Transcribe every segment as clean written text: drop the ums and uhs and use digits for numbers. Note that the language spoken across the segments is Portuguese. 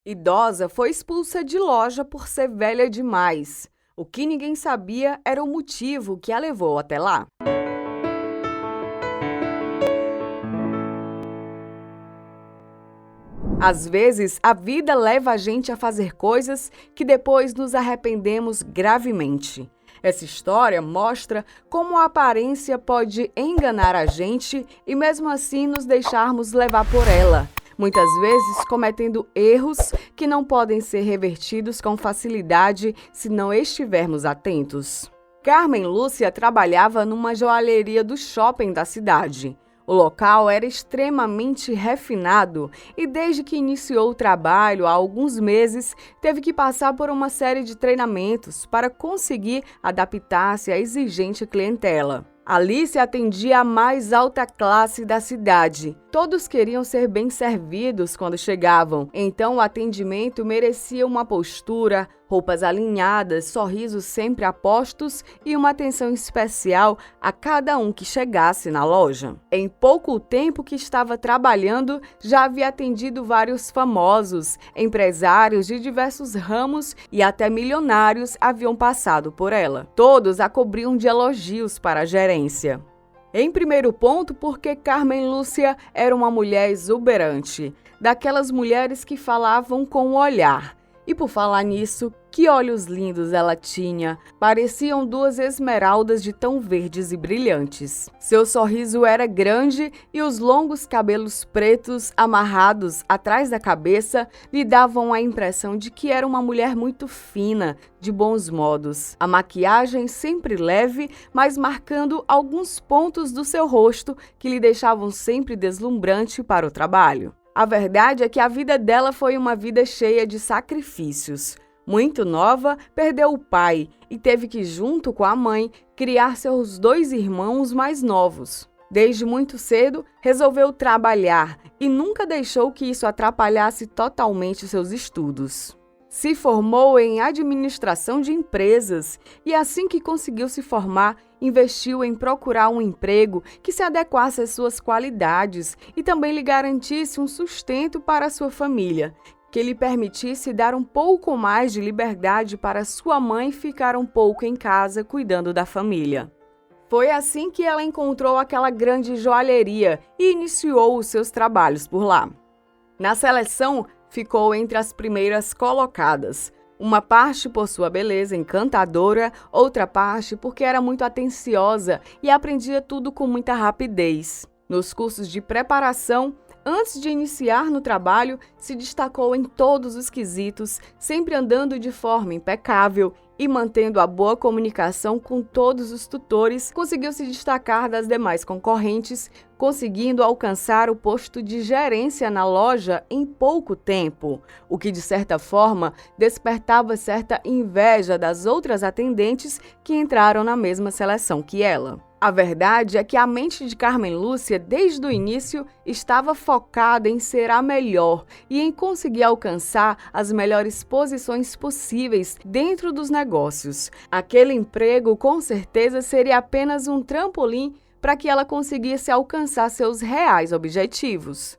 Idosa foi expulsa de loja por ser velha demais. O que ninguém sabia era o motivo que a levou até lá. Às vezes, a vida leva a gente a fazer coisas que depois nos arrependemos gravemente. Essa história mostra como a aparência pode enganar a gente e mesmo assim nos deixarmos levar por ela. Muitas vezes cometendo erros que não podem ser revertidos com facilidade se não estivermos atentos. Carmen Lúcia trabalhava numa joalheria do shopping da cidade. O local era extremamente refinado e desde que iniciou o trabalho há alguns meses, teve que passar por uma série de treinamentos para conseguir adaptar-se à exigente clientela. Ali se atendia a mais alta classe da cidade. Todos queriam ser bem servidos quando chegavam, então o atendimento merecia uma postura, roupas alinhadas, sorrisos sempre apostos e uma atenção especial a cada um que chegasse na loja. Em pouco tempo que estava trabalhando, já havia atendido vários famosos, empresários de diversos ramos e até milionários haviam passado por ela. Todos a cobriam de elogios para a gerência. Em primeiro ponto, porque Carmen Lúcia era uma mulher exuberante, daquelas mulheres que falavam com o olhar. E por falar nisso, que olhos lindos ela tinha! Pareciam duas esmeraldas de tão verdes e brilhantes. Seu sorriso era grande e os longos cabelos pretos amarrados atrás da cabeça lhe davam a impressão de que era uma mulher muito fina, de bons modos. A maquiagem sempre leve, mas marcando alguns pontos do seu rosto que lhe deixavam sempre deslumbrante para o trabalho. A verdade é que a vida dela foi uma vida cheia de sacrifícios. Muito nova, perdeu o pai e teve que, junto com a mãe, criar seus 2 irmãos mais novos. Desde muito cedo, resolveu trabalhar e nunca deixou que isso atrapalhasse totalmente seus estudos. Se formou em administração de empresas e, assim que conseguiu se formar, investiu em procurar um emprego que se adequasse às suas qualidades e também lhe garantisse um sustento para a sua família, que lhe permitisse dar um pouco mais de liberdade para sua mãe ficar um pouco em casa cuidando da família. Foi assim que ela encontrou aquela grande joalheria e iniciou os seus trabalhos por lá. Na seleção, ficou entre as primeiras colocadas. Uma parte por sua beleza encantadora, outra parte porque era muito atenciosa e aprendia tudo com muita rapidez. Nos cursos de preparação, antes de iniciar no trabalho, se destacou em todos os quesitos, sempre andando de forma impecável e mantendo a boa comunicação com todos os tutores, conseguiu se destacar das demais concorrentes, conseguindo alcançar o posto de gerência na loja em pouco tempo, o que de certa forma despertava certa inveja das outras atendentes que entraram na mesma seleção que ela. A verdade é que a mente de Carmen Lúcia, desde o início, estava focada em ser a melhor e em conseguir alcançar as melhores posições possíveis dentro dos negócios. Aquele emprego, com certeza, seria apenas um trampolim para que ela conseguisse alcançar seus reais objetivos.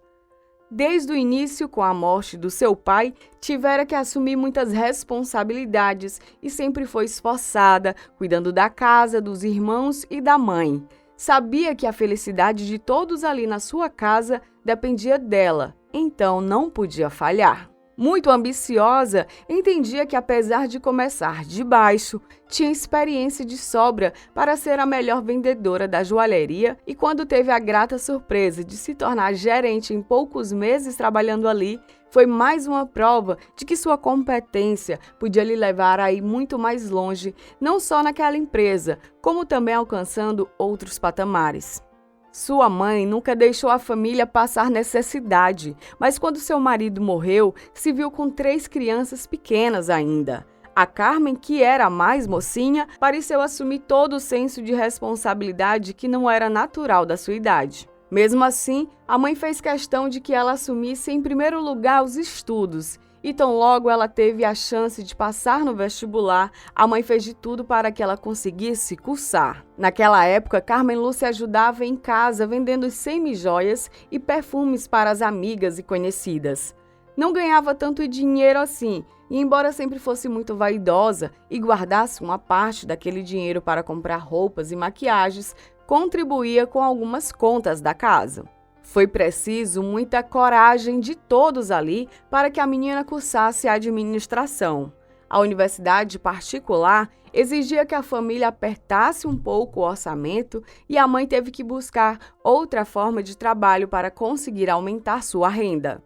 Desde o início, com a morte do seu pai, tivera que assumir muitas responsabilidades e sempre foi esforçada, cuidando da casa, dos irmãos e da mãe. Sabia que a felicidade de todos ali na sua casa dependia dela, então não podia falhar. Muito ambiciosa, entendia que apesar de começar de baixo, tinha experiência de sobra para ser a melhor vendedora da joalheria e quando teve a grata surpresa de se tornar gerente em poucos meses trabalhando ali, foi mais uma prova de que sua competência podia lhe levar a ir muito mais longe, não só naquela empresa, como também alcançando outros patamares. Sua mãe nunca deixou a família passar necessidade, mas quando seu marido morreu, se viu com 3 crianças pequenas ainda. A Carmen, que era a mais mocinha, pareceu assumir todo o senso de responsabilidade que não era natural da sua idade. Mesmo assim, a mãe fez questão de que ela assumisse em primeiro lugar os estudos. E tão logo ela teve a chance de passar no vestibular, a mãe fez de tudo para que ela conseguisse cursar. Naquela época, Carmen Lúcia ajudava em casa vendendo semi-joias e perfumes para as amigas e conhecidas. não ganhava tanto dinheiro assim, e embora sempre fosse muito vaidosa e guardasse uma parte daquele dinheiro para comprar roupas e maquiagens, contribuía com algumas contas da casa. Foi preciso muita coragem de todos ali para que a menina cursasse a administração. A universidade particular exigia que a família apertasse um pouco o orçamento e a mãe teve que buscar outra forma de trabalho para conseguir aumentar sua renda.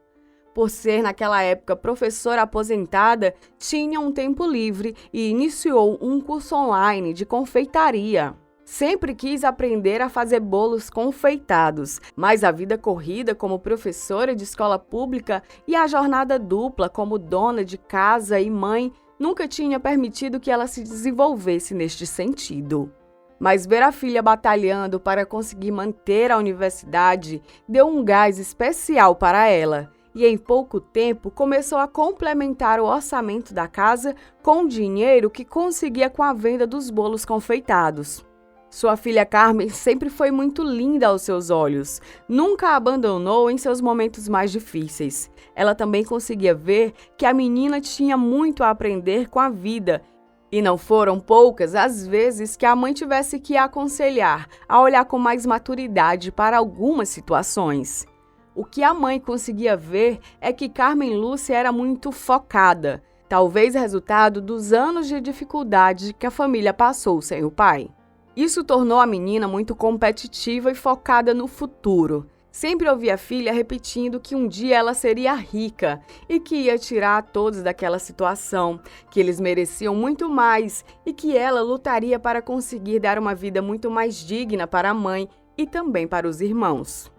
Por ser naquela época professora aposentada, tinha um tempo livre e iniciou um curso online de confeitaria. Sempre quis aprender a fazer bolos confeitados, mas a vida corrida como professora de escola pública e a jornada dupla como dona de casa e mãe nunca tinha permitido que ela se desenvolvesse neste sentido. Mas ver a filha batalhando para conseguir manter a universidade deu um gás especial para ela. E em pouco tempo começou a complementar o orçamento da casa com o dinheiro que conseguia com a venda dos bolos confeitados. Sua filha Carmen sempre foi muito linda aos seus olhos, nunca a abandonou em seus momentos mais difíceis. Ela também conseguia ver que a menina tinha muito a aprender com a vida, e não foram poucas as vezes que a mãe tivesse que a aconselhar a olhar com mais maturidade para algumas situações. O que a mãe conseguia ver é que Carmen Lúcia era muito focada, talvez resultado dos anos de dificuldade que a família passou sem o pai. Isso tornou a menina muito competitiva e focada no futuro. Sempre ouvia a filha repetindo que um dia ela seria rica e que ia tirar todos daquela situação, que eles mereciam muito mais e que ela lutaria para conseguir dar uma vida muito mais digna para a mãe e também para os irmãos.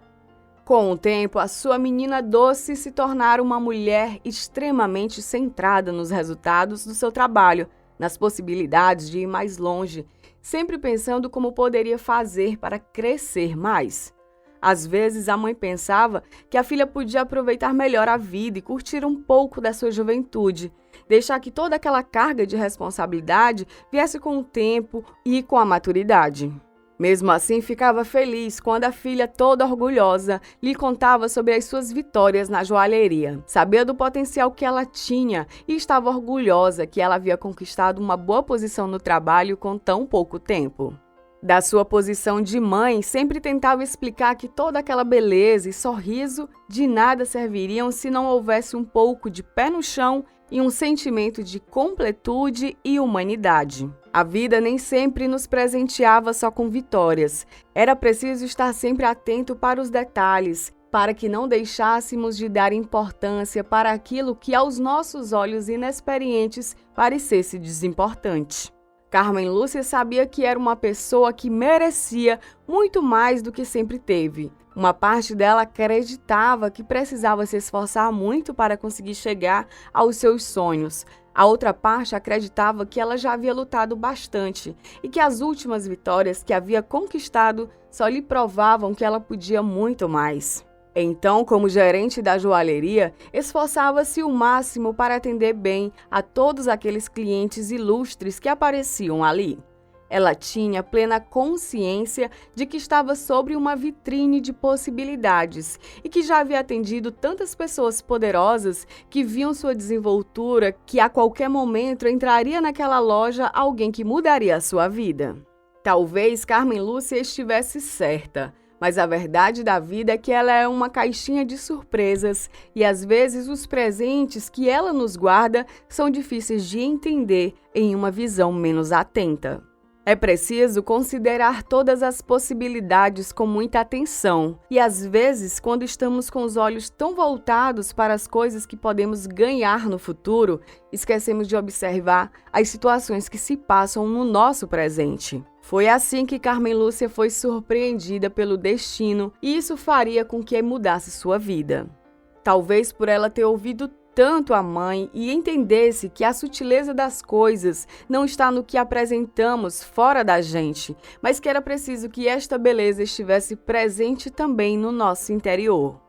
Com o tempo, a sua menina doce se tornara uma mulher extremamente centrada nos resultados do seu trabalho, nas possibilidades de ir mais longe, sempre pensando como poderia fazer para crescer mais. Às vezes, a mãe pensava que a filha podia aproveitar melhor a vida e curtir um pouco da sua juventude, deixar que toda aquela carga de responsabilidade viesse com o tempo e com a maturidade. Mesmo assim, ficava feliz quando a filha, toda orgulhosa, lhe contava sobre as suas vitórias na joalheria. Sabia do potencial que ela tinha e estava orgulhosa que ela havia conquistado uma boa posição no trabalho com tão pouco tempo. Da sua posição de mãe, sempre tentava explicar que toda aquela beleza e sorriso de nada serviriam se não houvesse um pouco de pé no chão e um sentimento de completude e humanidade. A vida nem sempre nos presenteava só com vitórias. Era preciso estar sempre atento para os detalhes, para que não deixássemos de dar importância para aquilo que aos nossos olhos inexperientes parecesse desimportante. Carmen Lúcia sabia que era uma pessoa que merecia muito mais do que sempre teve. Uma parte dela acreditava que precisava se esforçar muito para conseguir chegar aos seus sonhos. A outra parte acreditava que ela já havia lutado bastante e que as últimas vitórias que havia conquistado só lhe provavam que ela podia muito mais. Então, como gerente da joalheria, esforçava-se o máximo para atender bem a todos aqueles clientes ilustres que apareciam ali. Ela tinha plena consciência de que estava sobre uma vitrine de possibilidades e que já havia atendido tantas pessoas poderosas que viam sua desenvoltura que a qualquer momento entraria naquela loja alguém que mudaria a sua vida. Talvez Carmen Lúcia estivesse certa. Mas a verdade da vida é que ela é uma caixinha de surpresas e às vezes os presentes que ela nos guarda são difíceis de entender em uma visão menos atenta. É preciso considerar todas as possibilidades com muita atenção e às vezes, quando estamos com os olhos tão voltados para as coisas que podemos ganhar no futuro, esquecemos de observar as situações que se passam no nosso presente. Foi assim que Carmen Lúcia foi surpreendida pelo destino e isso faria com que mudasse sua vida. Talvez por ela ter ouvido tanto a mãe e entendesse que a sutileza das coisas não está no que apresentamos fora da gente, mas que era preciso que esta beleza estivesse presente também no nosso interior.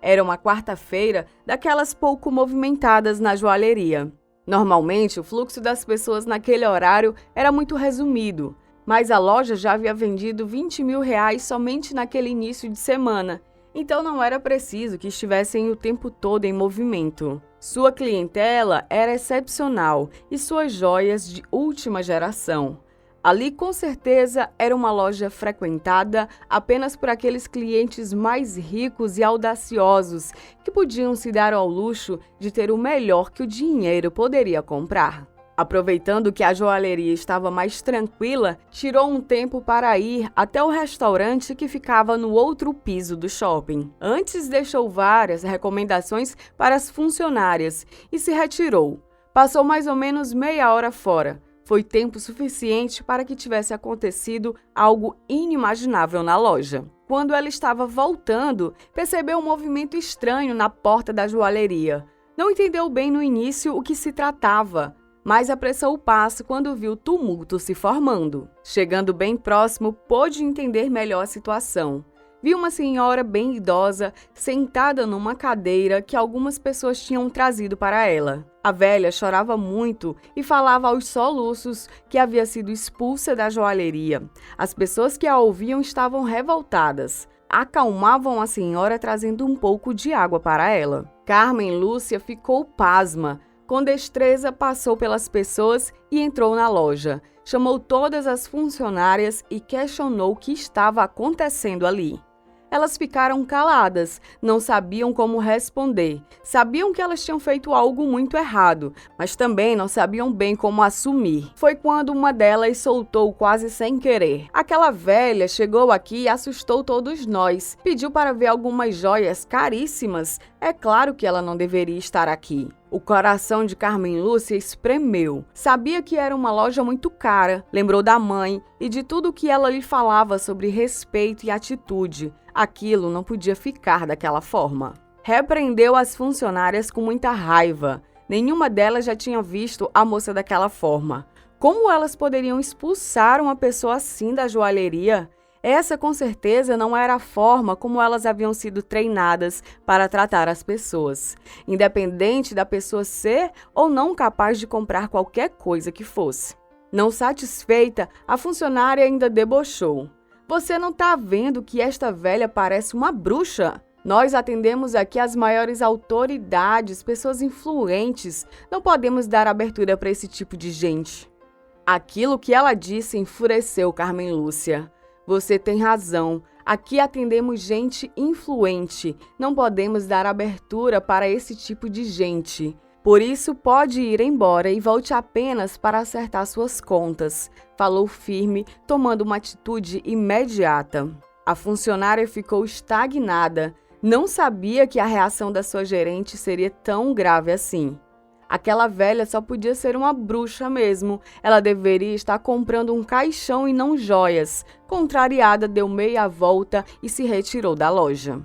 Era uma quarta-feira daquelas pouco movimentadas na joalheria. Normalmente, o fluxo das pessoas naquele horário era muito resumido, mas a loja já havia vendido R$20 mil somente naquele início de semana, Então não era preciso que estivessem o tempo todo em movimento. Sua clientela era excepcional e suas joias de última geração. Ali, com certeza, era uma loja frequentada apenas por aqueles clientes mais ricos e audaciosos que podiam se dar ao luxo de ter o melhor que o dinheiro poderia comprar. Aproveitando que a joalheria estava mais tranquila, tirou um tempo para ir até o restaurante que ficava no outro piso do shopping. Antes, deixou várias recomendações para as funcionárias e se retirou. Passou mais ou menos meia hora fora. Foi tempo suficiente para que tivesse acontecido algo inimaginável na loja. Quando ela estava voltando, percebeu um movimento estranho na porta da joalheria. Não entendeu bem no início o que se tratava, mas apressou o passo quando viu o tumulto se formando. Chegando bem próximo, pôde entender melhor a situação. Viu uma senhora bem idosa sentada numa cadeira que algumas pessoas tinham trazido para ela. A velha chorava muito e falava aos soluços que havia sido expulsa da joalheria. As pessoas que a ouviam estavam revoltadas. Acalmavam a senhora trazendo um pouco de água para ela. Carmen Lúcia ficou pasma. Com destreza, passou pelas pessoas e entrou na loja. Chamou todas as funcionárias e questionou o que estava acontecendo ali. Elas ficaram caladas, não sabiam como responder. Sabiam que elas tinham feito algo muito errado, mas também não sabiam bem como assumir. Foi quando uma delas soltou quase sem querer: "Aquela velha chegou aqui e assustou todos nós. Pediu para ver algumas joias caríssimas. É claro que ela não deveria estar aqui." O coração de Carmen Lúcia espremeu. Sabia que era uma loja muito cara, lembrou da mãe e de tudo o que ela lhe falava sobre respeito e atitude. Aquilo não podia ficar daquela forma. Repreendeu as funcionárias com muita raiva. Nenhuma delas já tinha visto a moça daquela forma. Como elas poderiam expulsar uma pessoa assim da joalheria? Essa, com certeza, não era a forma como elas haviam sido treinadas para tratar as pessoas, independente da pessoa ser ou não capaz de comprar qualquer coisa que fosse. Não satisfeita, a funcionária ainda debochou: "Você não está vendo que esta velha parece uma bruxa? Nós atendemos aqui as maiores autoridades, pessoas influentes. Não podemos dar abertura para esse tipo de gente." Aquilo que ela disse enfureceu Carmen Lúcia. "Você tem razão. Aqui atendemos gente influente. Não podemos dar abertura para esse tipo de gente. Por isso, pode ir embora e volte apenas para acertar suas contas", falou firme, tomando uma atitude imediata. A funcionária ficou estagnada. Não sabia que a reação da sua gerente seria tão grave assim. Aquela velha só podia ser uma bruxa mesmo. Ela deveria estar comprando um caixão e não joias. Contrariada, deu meia volta e se retirou da loja.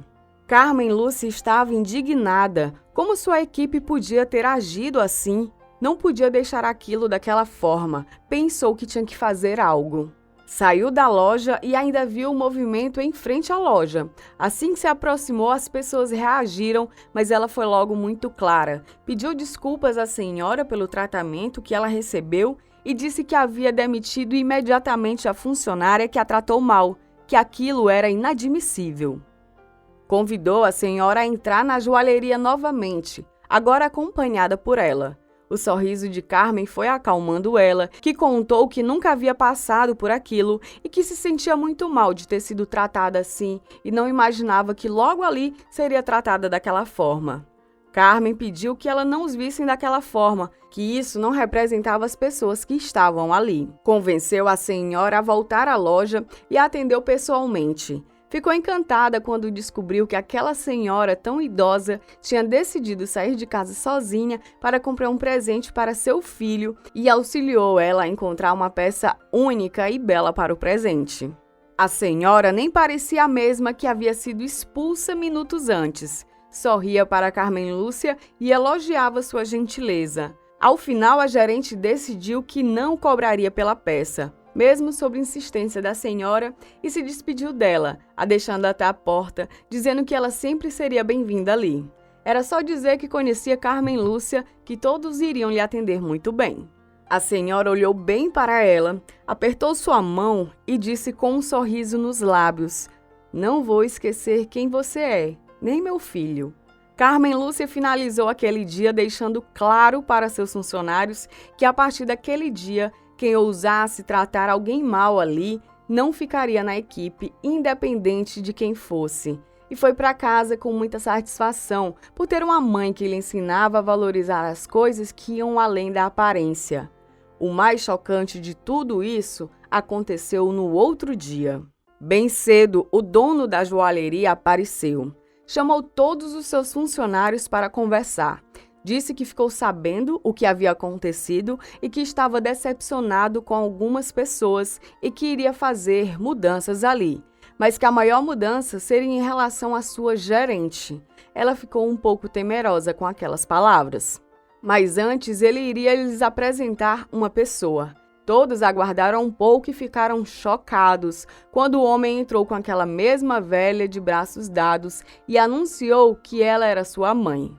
Carmen Lúcia estava indignada. Como sua equipe podia ter agido assim? Não podia deixar aquilo daquela forma. Pensou que tinha que fazer algo. Saiu da loja e ainda viu o movimento em frente à loja. Assim que se aproximou, as pessoas reagiram, mas ela foi logo muito clara. Pediu desculpas à senhora pelo tratamento que ela recebeu e disse que havia demitido imediatamente a funcionária que a tratou mal, que aquilo era inadmissível. Convidou a senhora a entrar na joalheria novamente, agora acompanhada por ela. O sorriso de Carmen foi acalmando ela, que contou que nunca havia passado por aquilo e que se sentia muito mal de ter sido tratada assim e não imaginava que logo ali seria tratada daquela forma. Carmen pediu que ela não os vissem daquela forma, que isso não representava as pessoas que estavam ali. Convenceu a senhora a voltar à loja e a atendeu pessoalmente. Ficou encantada quando descobriu que aquela senhora tão idosa tinha decidido sair de casa sozinha para comprar um presente para seu filho e auxiliou ela a encontrar uma peça única e bela para o presente. A senhora nem parecia a mesma que havia sido expulsa minutos antes. Sorria para Carmen Lúcia e elogiava sua gentileza. Ao final, a gerente decidiu que não cobraria pela peça, mesmo sob insistência da senhora, e se despediu dela, a deixando até a porta, dizendo que ela sempre seria bem-vinda ali. Era só dizer que conhecia Carmen Lúcia, que todos iriam lhe atender muito bem. A senhora olhou bem para ela, apertou sua mão e disse com um sorriso nos lábios: Não vou esquecer quem você é, nem meu filho. Carmen Lúcia finalizou aquele dia deixando claro para seus funcionários que a partir daquele dia, quem ousasse tratar alguém mal ali não ficaria na equipe, independente de quem fosse. E foi para casa com muita satisfação por ter uma mãe que lhe ensinava a valorizar as coisas que iam além da aparência. O mais chocante de tudo isso aconteceu no outro dia. Bem cedo, o dono da joalheria apareceu. Chamou todos os seus funcionários para conversar. Disse que ficou sabendo o que havia acontecido e que estava decepcionado com algumas pessoas e que iria fazer mudanças ali, mas que a maior mudança seria em relação à sua gerente. Ela ficou um pouco temerosa com aquelas palavras. Mas antes ele iria lhes apresentar uma pessoa. Todos aguardaram um pouco e ficaram chocados quando o homem entrou com aquela mesma velha de braços dados e anunciou que ela era sua mãe.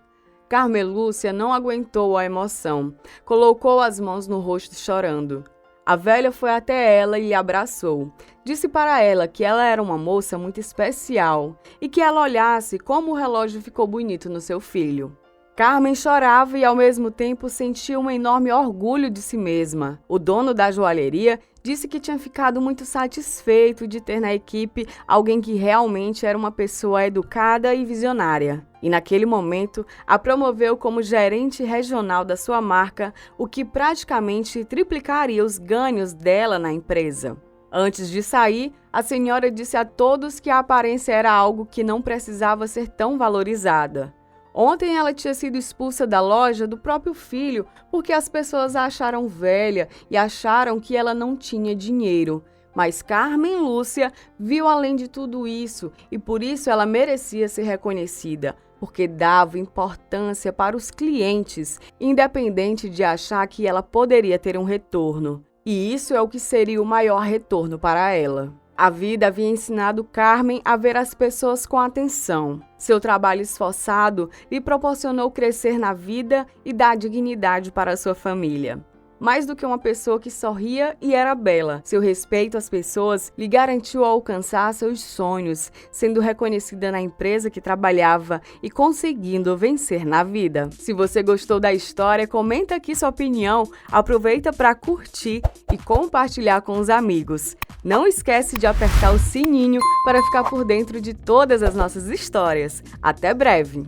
Carmen Lúcia não aguentou a emoção, colocou as mãos no rosto chorando. A velha foi até ela e lhe abraçou. Disse para ela que ela era uma moça muito especial e que ela olhasse como o relógio ficou bonito no seu filho. Carmen chorava e, ao mesmo tempo, sentia um enorme orgulho de si mesma. O dono da joalheria disse que tinha ficado muito satisfeito de ter na equipe alguém que realmente era uma pessoa educada e visionária. E, naquele momento, a promoveu como gerente regional da sua marca, o que praticamente triplicaria os ganhos dela na empresa. Antes de sair, a senhora disse a todos que a aparência era algo que não precisava ser tão valorizada. Ontem ela tinha sido expulsa da loja do próprio filho porque as pessoas a acharam velha e acharam que ela não tinha dinheiro. Mas Carmen Lúcia viu além de tudo isso e por isso ela merecia ser reconhecida, porque dava importância para os clientes, independente de achar que ela poderia ter um retorno. E isso é o que seria o maior retorno para ela. A vida havia ensinado Carmen a ver as pessoas com atenção. Seu trabalho esforçado lhe proporcionou crescer na vida e dar dignidade para sua família. Mais do que uma pessoa que sorria e era bela, seu respeito às pessoas lhe garantiu alcançar seus sonhos, sendo reconhecida na empresa que trabalhava e conseguindo vencer na vida. Se você gostou da história, comenta aqui sua opinião, aproveita para curtir e compartilhar com os amigos. Não esquece de apertar o sininho para ficar por dentro de todas as nossas histórias. Até breve!